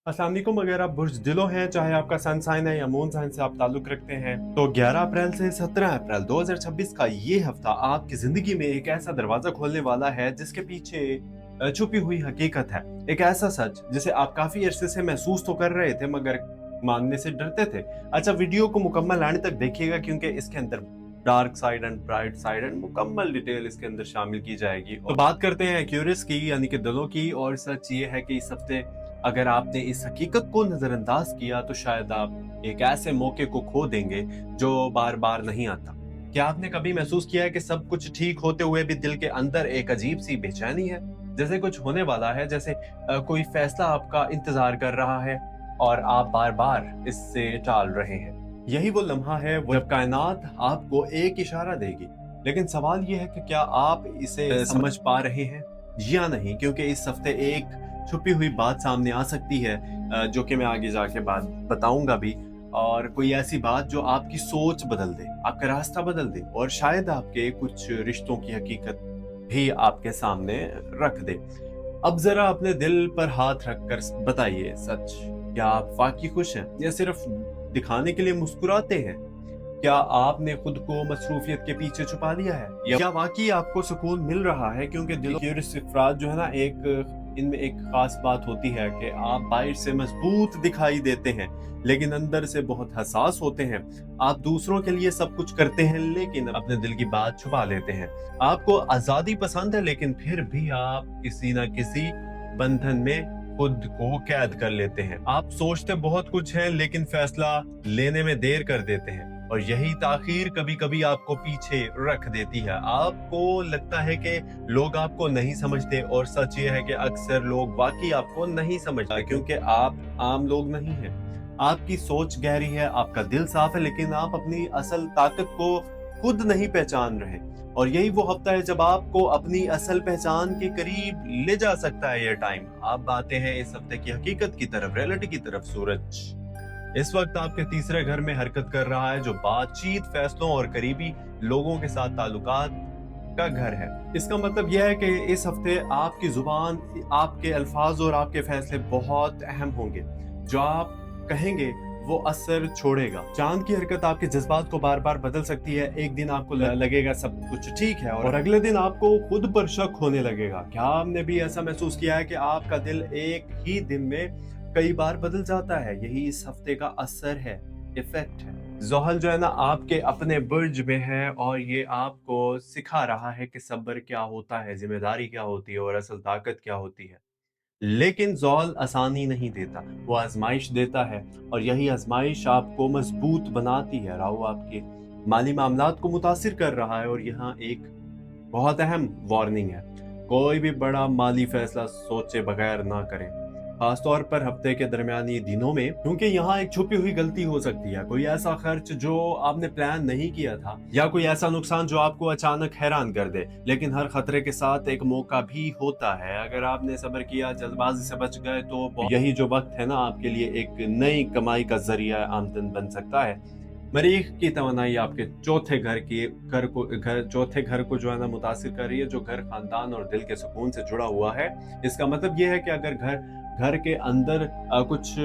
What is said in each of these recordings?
अस्सलाम वालेकुम। अगर आप बुर्ज दिलो हैं, चाहे आपका सन साइन है या मून साइन से आप ताल्लुक रखते हैं, तो 11 अप्रैल से 17 अप्रैल 2026 का ये हफ्ता आपकी जिंदगी में एक ऐसा दरवाजा खोलने वाला है जिसके पीछे छुपी हुई हकीकत है। एक ऐसा सच जिसे आप काफी अरसे से महसूस तो कर रहे थे मगर मानने से डरते थे। अच्छा, वीडियो को मुकम्मल आने तक देखिएगा क्योंकि इसके अंदर dark side and bright side and मुकम्मल डिटेल इसके अंदर शामिल की जाएगी। तो बात करते हैं क्यूरियस की, यानी कि दिलों की। और सच ये है कि इस हफ्ते अगर आपने इस हकीकत को नजरअंदाज किया तो शायद आप एक ऐसे मौके को खो देंगे जो बार बार नहीं आता। क्या आपने कभी महसूस किया है कि सब कुछ ठीक होते हुए भी दिल के अंदर एक अजीब सी बेचैनी है, जैसे कुछ होने वाला है, जैसे कोई फैसला आपका इंतजार कर रहा है और आप बार बार इससे टाल रहे हैं। यही वो लम्हा है वो जब कायनात आपको एक इशारा देगी, लेकिन सवाल ये है कि क्या आप इसे समझ पा रहे हैं या नहीं, क्योंकि इस हफ्ते एक छुपी हुई बात सामने आ सकती है जो कि मैं आगे जाके बात बताऊंगा भी। और कोई ऐसी बात जो आपकी सोच बदल दे, आपका रास्ता बदल दे और शायद आपके कुछ रिश्तों की हकीकत भी आपके सामने रख दे। अब जरा अपने दिल पर हाथ रखकर बताइए, सच क्या आप वाकई खुश हैं या सिर्फ दिखाने के लिए मुस्कुराते हैं? क्या आपने खुद को मसरूफियत के पीछे छुपा लिया है या वाकई आपको सुकून मिल रहा है? क्योंकि दिलों के अफराद जो है ना, इनमें एक खास बात होती है कि आप बाहर से मजबूत दिखाई देते हैं लेकिन अंदर से बहुत हसास होते हैं। आप दूसरों के लिए सब कुछ करते हैं लेकिन अपने दिल की बात छुपा लेते हैं। आपको आजादी पसंद है लेकिन फिर भी आप किसी न किसी बंधन में खुद को कैद कर लेते हैं। आप सोचते बहुत कुछ है लेकिन फैसला लेने में देर कर देते हैं और यही ताखीर कभी कभी आपको पीछे रख देती है। आपको लगता है कि लोग आपको नहीं समझते और सच ये है कि अक्सर लोग वाकई आपको नहीं समझते क्योंकि आप आम लोग नहीं हैं। आपकी सोच गहरी है, आपका दिल साफ है, लेकिन आप अपनी असल ताकत को खुद नहीं पहचान रहे। और यही वो हफ्ता है जब आपको अपनी असल पहचान के करीब ले जा सकता है ये टाइम। आप आते हैं इस हफ्ते की हकीकत की तरफ, रियलिटी की तरफ। सूरज इस वक्त आपके तीसरे घर में हरकत कर रहा है जो बातचीत, फैसलों और करीबी लोगों के साथ ताल्लुकात का घर है। इसका मतलब यह है कि इस हफ्ते आपकी जुबान, आपके अल्फाज और आपके फैसले बहुत अहम होंगे। जो आप कहेंगे वो असर छोड़ेगा। चांद की हरकत आपके जज्बात को बार बार बदल सकती है। एक दिन आपको लगेगा सब कुछ ठीक है और अगले दिन आपको खुद पर शक होने लगेगा। क्या आपने भी ऐसा महसूस किया है कि आपका दिल एक ही दिन में कई बार बदल जाता है? यही इस हफ्ते का असर है, इफेक्ट है। जोहल जो है ना आपके अपने बुर्ज में है और ये आपको सिखा रहा है कि सब्र क्या होता है, जिम्मेदारी क्या होती है और असल ताकत क्या होती है। लेकिन ज़ौल आसानी नहीं देता, वो आजमाइश देता है और यही आजमाइश आपको मजबूत बनाती है। राहु आपके माली मामलात को मुतासिर कर रहा है और यहाँ एक बहुत अहम वार्निंग है, कोई भी बड़ा माली फैसला सोचे बगैर ना करें, खासतौर पर हफ्ते के दरमियानी दिनों में, क्योंकि यहाँ एक छुपी हुई गलती हो सकती है। कोई ऐसा खर्च जो आपने प्लान नहीं किया था या कोई ऐसा नुकसान जो आपको अचानक हैरान कर दे। लेकिन हर खतरे के साथ एक मौका भी होता है। अगर आपने सब्र किया, जल्दबाजी से बच गए तो यही जो वक्त है ना आपके लिए एक नई कमाई का जरिया आमदन बन सकता है। मरीख की तवानाई आपके चौथे घर को जो है ना मुतासिर कर रही है, जो घर खानदान और दिल के सुकून से जुड़ा हुआ है। इसका मतलब यह है कि अगर घर के अंदर कुछ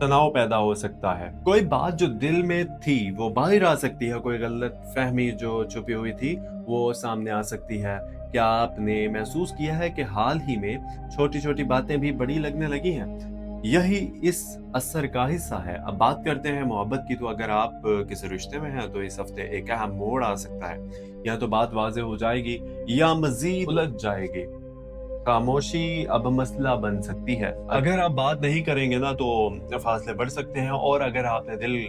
तनाव पैदा हो सकता है, कोई बात जो दिल में थी वो बाहर आ सकती है, कोई गलत फहमी जो छुपी हुई थी वो सामने आ सकती है। क्या आपने महसूस किया है कि हाल ही में छोटी छोटी बातें भी बड़ी लगने लगी हैं? यही इस असर का हिस्सा है। अब बात करते हैं मोहब्बत की। तो अगर आप किसी रिश्ते में हैं तो इस हफ्ते एक अहम मोड़ आ सकता है। या तो बात वाज़ेह हो जाएगी या मजीद उलझ जाएगी। खामोशी अब मसला बन सकती है। अगर आप बात नहीं करेंगे ना तो फासले बढ़ सकते हैं और अगर आपने दिल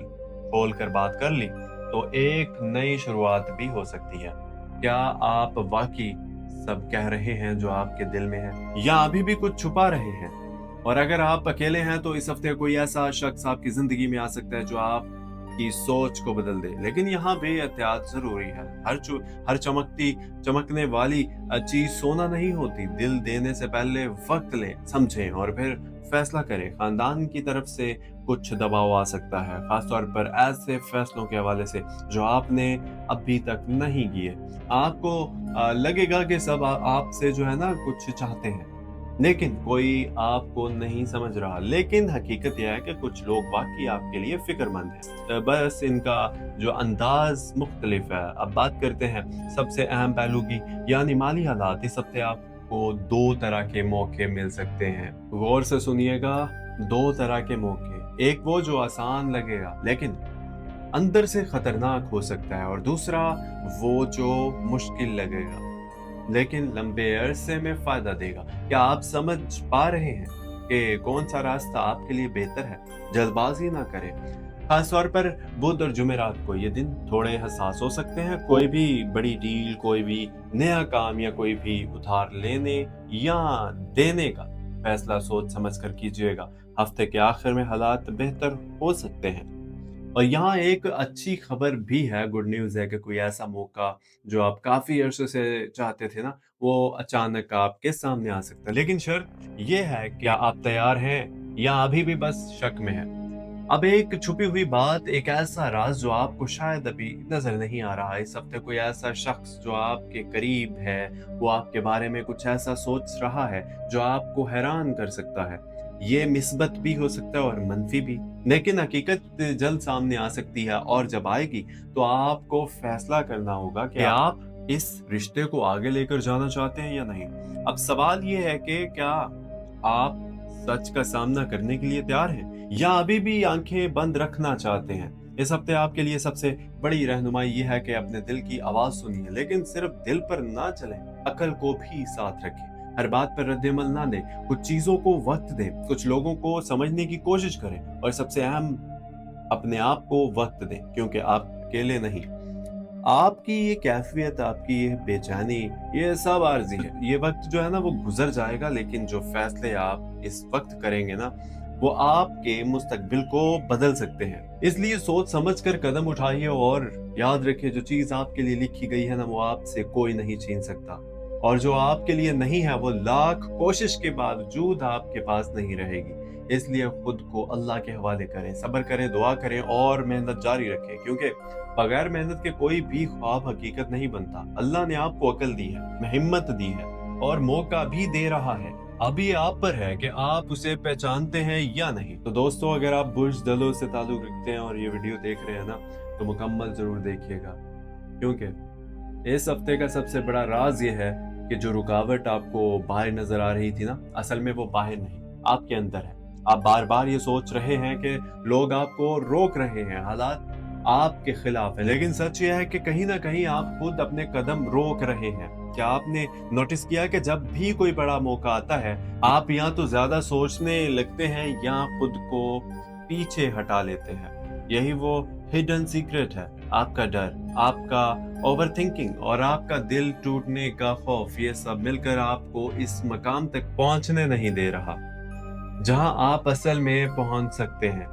खोल कर बात कर ली तो एक नई शुरुआत भी हो सकती है। क्या आप वाकई सब कह रहे हैं जो आपके दिल में है या अभी भी कुछ छुपा रहे हैं? और अगर आप अकेले हैं तो इस हफ्ते कोई ऐसा शख्स आपकी जिंदगी में आ सकता है जो आपकी सोच को बदल दे। लेकिन यहाँ बेहतियात जरूरी है। हर चमकने वाली चीज सोना नहीं होती। दिल देने से पहले वक्त लें, समझें और फिर फैसला करें। खानदान की तरफ से कुछ दबाव आ सकता है, खासतौर पर ऐसे फैसलों के हवाले से जो आपने अभी तक नहीं किए। आपको लगेगा कि सब आपसे जो है ना कुछ चाहते हैं लेकिन कोई आपको नहीं समझ रहा। लेकिन हकीकत यह है कि कुछ लोग वाकई आपके लिए फिक्रमंद हैं, बस इनका जो अंदाज मुख्तलिफ है। अब बात करते हैं सबसे अहम पहलू की, यानी माली हालात। इस हफ्ते आपको दो तरह के मौके मिल सकते हैं, गौर से सुनिएगा। दो तरह के मौके, एक वो जो आसान लगेगा लेकिन अंदर से खतरनाक हो सकता है, और दूसरा वो जो मुश्किल लगेगा लेकिन लंबे अरसे में फायदा देगा। क्या आप समझ पा रहे हैं कि कौन सा रास्ता आपके लिए बेहतर है? जल्दबाजी ना करें। खास तौर पर बुध और जुमेरात को ये दिन थोड़े हसास हो सकते हैं। कोई भी बड़ी डील, कोई भी नया काम या कोई भी उधार लेने या देने का फैसला सोच समझ कर कीजिएगा। हफ्ते के आखिर में हालात बेहतर हो सकते हैं। और यहाँ एक अच्छी खबर भी है, गुड न्यूज़ है कि कोई ऐसा मौका जो आप काफ़ी अरसे से चाहते थे ना, वो अचानक आपके सामने आ सकता है। लेकिन शर्त ये है कि क्या आप तैयार हैं या अभी भी बस शक में हैं? अब एक छुपी हुई बात, एक ऐसा राज जो आपको शायद अभी नज़र नहीं आ रहा है। इस हफ्ते कोई ऐसा शख्स जो आपके करीब है, वो आपके बारे में कुछ ऐसा सोच रहा है जो आपको हैरान कर सकता है। ये मिस्बत भी हो सकता है और मनफी भी, लेकिन हकीकत जल्द सामने आ सकती है, और जब आएगी तो आपको फैसला करना होगा कि आप इस रिश्ते को आगे लेकर जाना चाहते हैं या नहीं। अब सवाल ये है कि क्या आप सच का सामना करने के लिए तैयार हैं या अभी भी आंखें बंद रखना चाहते हैं? इस हफ्ते आपके लिए सबसे बड़ी रहनुमाई ये है कि अपने दिल की आवाज सुनिए, लेकिन सिर्फ दिल पर ना चलें, अकल को भी साथ रखें। हर बात पर रद्द-ए-अमल ना दें, कुछ चीजों को वक्त दें, कुछ लोगों को समझने की कोशिश करें, और सबसे अहम, अपने आप को वक्त दें, क्योंकि आप अकेले नहीं। आपकी ये कैफियत, आपकी ये बेचैनी, ये सब आर्जी है। ये वक्त जो है ना वो गुजर जाएगा, लेकिन जो फैसले आप इस वक्त करेंगे ना, वो आपके मुस्तकबिल को बदल सकते हैं। इसलिए सोच समझ कर कदम उठाइए, और याद रखिए जो चीज आपके लिए लिखी गई है ना, वो आपसे कोई नहीं छीन सकता, और जो आपके लिए नहीं है वो लाख कोशिश के बावजूद आपके पास नहीं रहेगी। इसलिए खुद को अल्लाह के हवाले करें, सब्र करें, दुआ करें और मेहनत जारी रखें, क्योंकि बगैर मेहनत के कोई भी ख्वाब हकीकत नहीं बनता। अल्लाह ने आपको अकल दी है, हिम्मत दी है और मौका भी दे रहा है। अभी आप पर है कि आप उसे पहचानते हैं या नहीं। तो दोस्तों, अगर आप बुर्ज दलों से ताल्लुक रखते हैं और ये वीडियो देख रहे हैं ना, तो मुकम्मल जरूर देखिएगा, क्योंकि इस हफ्ते का सबसे बड़ा राज ये है कि जो रुकावट आपको बाहर नजर आ रही थी ना, असल में वो बाहर नहीं, आपके अंदर है। आप बार बार ये सोच रहे हैं कि लोग आपको रोक रहे हैं, हालात आपके खिलाफ है, लेकिन सच ये है कि कहीं ना कहीं आप खुद अपने कदम रोक रहे हैं। क्या आपने नोटिस किया कि जब भी कोई बड़ा मौका आता है, आप या तो ज्यादा सोचने लगते हैं या खुद को पीछे हटा लेते हैं? यही वो हिडन सीक्रेट है, आपका डर, आपका ओवरथिंकिंग और आपका दिल टूटने का खौफ। ये सब मिलकर आपको इस मकाम तक पहुंचने नहीं दे रहा जहां आप असल में पहुंच सकते हैं।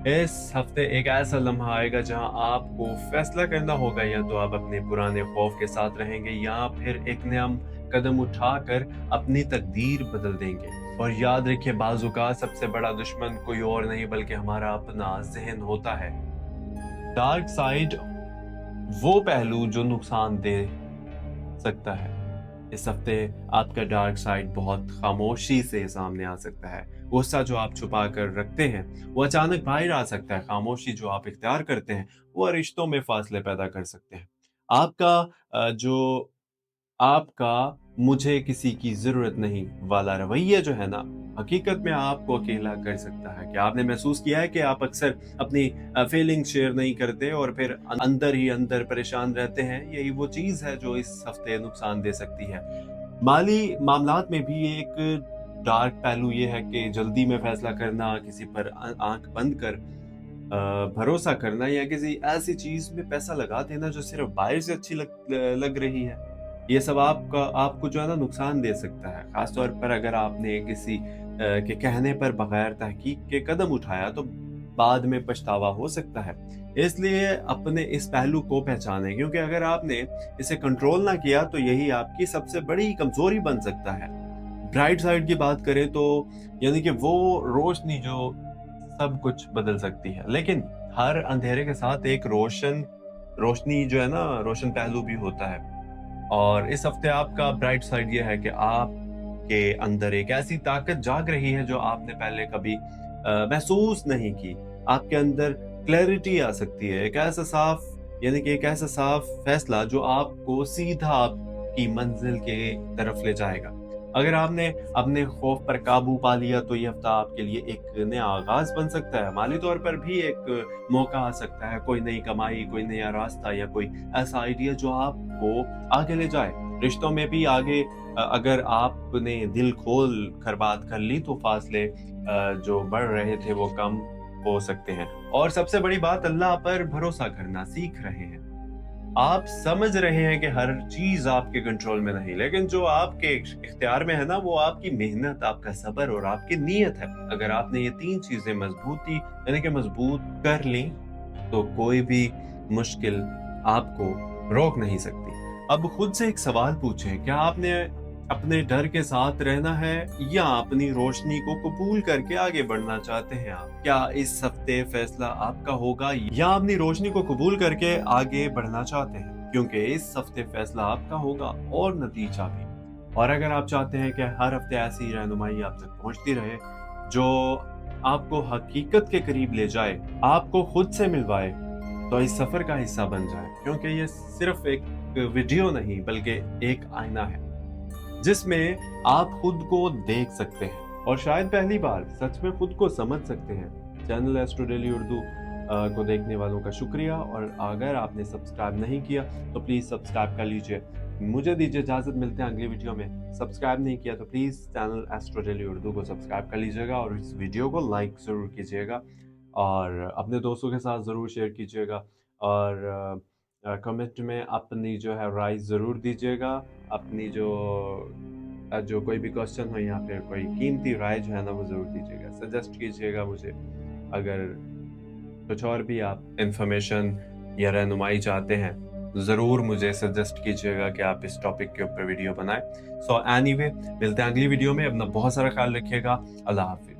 इस हफ्ते एक ऐसा लम्हा आएगा जहां आपको फैसला करना होगा, या तो आप अपने पुराने खौफ के साथ रहेंगे या फिर एक नया कदम उठाकर अपनी तकदीर बदल देंगे। और याद रखिए, बाजू का सबसे बड़ा दुश्मन कोई और नहीं बल्कि हमारा अपना जहन होता है। डार्क साइड वो पहलू जो नुकसान दे सकता है। इस हफ्ते आपका डार्क साइड बहुत खामोशी से सामने आ सकता है। गुस्सा जो आप छुपा कर रखते हैं वो अचानक बाहर आ सकता है। खामोशी जो आप इख्तियार करते हैं वो रिश्तों में फासले पैदा कर सकते हैं। आपका जो आपका मुझे किसी की जरूरत नहीं वाला रवैया जो है ना, हकीकत में आपको अकेला कर सकता है। क्या आपने महसूस किया है कि आप अक्सर अपनी फीलिंग शेयर नहीं करते और फिर अंदर ही अंदर परेशान रहते हैं? यही वो चीज है जो इस हफ्ते नुकसान दे सकती है। माली मामलात में भी एक डार्क पहलू ये है कि जल्दी में फैसला करना, किसी पर आंख बंद कर भरोसा करना, या किसी ऐसी चीज में पैसा लगा देना जो सिर्फ बाहर से अच्छी लग रही है, ये सब आपको जो है ना नुकसान दे सकता है। खासतौर पर अगर आपने किसी के कहने पर बगैर तहकीक के कदम उठाया तो बाद में पछतावा हो सकता है। इसलिए अपने इस पहलू को पहचानें, क्योंकि अगर आपने इसे कंट्रोल ना किया तो यही आपकी सबसे बड़ी कमजोरी बन सकता है। ब्राइट साइड की बात करें तो यानी कि वो रोशनी जो सब कुछ बदल सकती है, लेकिन हर अंधेरे के साथ एक रोशनी जो है ना, रोशन पहलू भी होता है। और इस हफ्ते आपका ब्राइट साइड ये है कि आप आपके अंदर एक ऐसी ताकत जाग रही है जो आपने पहले कभी महसूस नहीं की। आपके अंदर क्लैरिटी आ सकती है, एक ऐसा साफ यानी कि एक ऐसा साफ फैसला जो आपको सीधा आपकी मंजिल के तरफ ले जाएगा। अगर आपने अपने खौफ पर काबू पा लिया तो ये हफ्ता आपके लिए एक नया आगाज़ बन सकता है। माली तौर पर भी एक मौका आ सकता है, कोई नई कमाई, कोई नया रास्ता या कोई ऐसा आइडिया जो आपको आगे ले जाए। रिश्तों में भी आगे अगर आपने दिल खोल कर बात कर ली तो फासले जो बढ़ रहे थे वो कम हो सकते हैं। और सबसे बड़ी बात, अल्लाह पर भरोसा करना सीख रहे हैं। आप समझ रहे हैं कि हर चीज आपके कंट्रोल में नहीं, लेकिन जो आपके इख्तियार में है ना, वो आपकी मेहनत, आपका सब्र और आपकी नीयत है। अगर आपने ये 3 चीजें मजबूती यानी कि मजबूत कर ली तो कोई भी मुश्किल आपको रोक नहीं सकती। अब खुद से एक सवाल पूछें, क्या आपने अपने डर के साथ रहना है या अपनी रोशनी को कबूल करके आगे बढ़ना चाहते हैं आप? क्या इस हफ्ते फैसला आपका होगा या अपनी रोशनी को कबूल करके आगे बढ़ना चाहते हैं? क्योंकि इस हफ्ते फैसला आपका होगा और नतीजा भी। और अगर आप चाहते हैं कि हर हफ्ते ऐसी रहनुमाई आप तक पहुंचती रहे जो आपको हकीकत के करीब ले जाए, आपको खुद से मिलवाए, तो इस सफर का हिस्सा बन जाए। क्योंकि ये सिर्फ एक वीडियो नहीं बल्कि एक आईना है जिसमें आप खुद को देख सकते हैं और शायद पहली बार सच में खुद को समझ सकते हैं। चैनल एस्ट्रो डेली उर्दू को देखने वालों का शुक्रिया, और अगर आपने सब्सक्राइब नहीं किया तो प्लीज़ सब्सक्राइब कर लीजिए। मुझे दीजिए इजाज़त, मिलते हैं अगली वीडियो में। सब्सक्राइब नहीं किया तो please channel astro daily Urdu को सब्सक्राइब कर लीजिएगा और इस वीडियो को लाइक ज़रूर कीजिएगा और अपने दोस्तों के साथ ज़रूर शेयर कीजिएगा और कमेंट में अपनी जो है राय ज़रूर दीजिएगा। अपनी जो कोई भी क्वेश्चन हो या फिर कोई कीमती राय जो है ना वो ज़रूर दीजिएगा, सजेस्ट कीजिएगा मुझे। अगर कुछ और भी आप इंफॉर्मेशन या रहनुमाई चाहते हैं ज़रूर मुझे सजेस्ट कीजिएगा कि आप इस टॉपिक के ऊपर वीडियो बनाएं। सो एनीवे, मिलते हैं अगली वीडियो में। अपना बहुत सारा ख्याल रखिएगा। अल्लाह हाफिज़।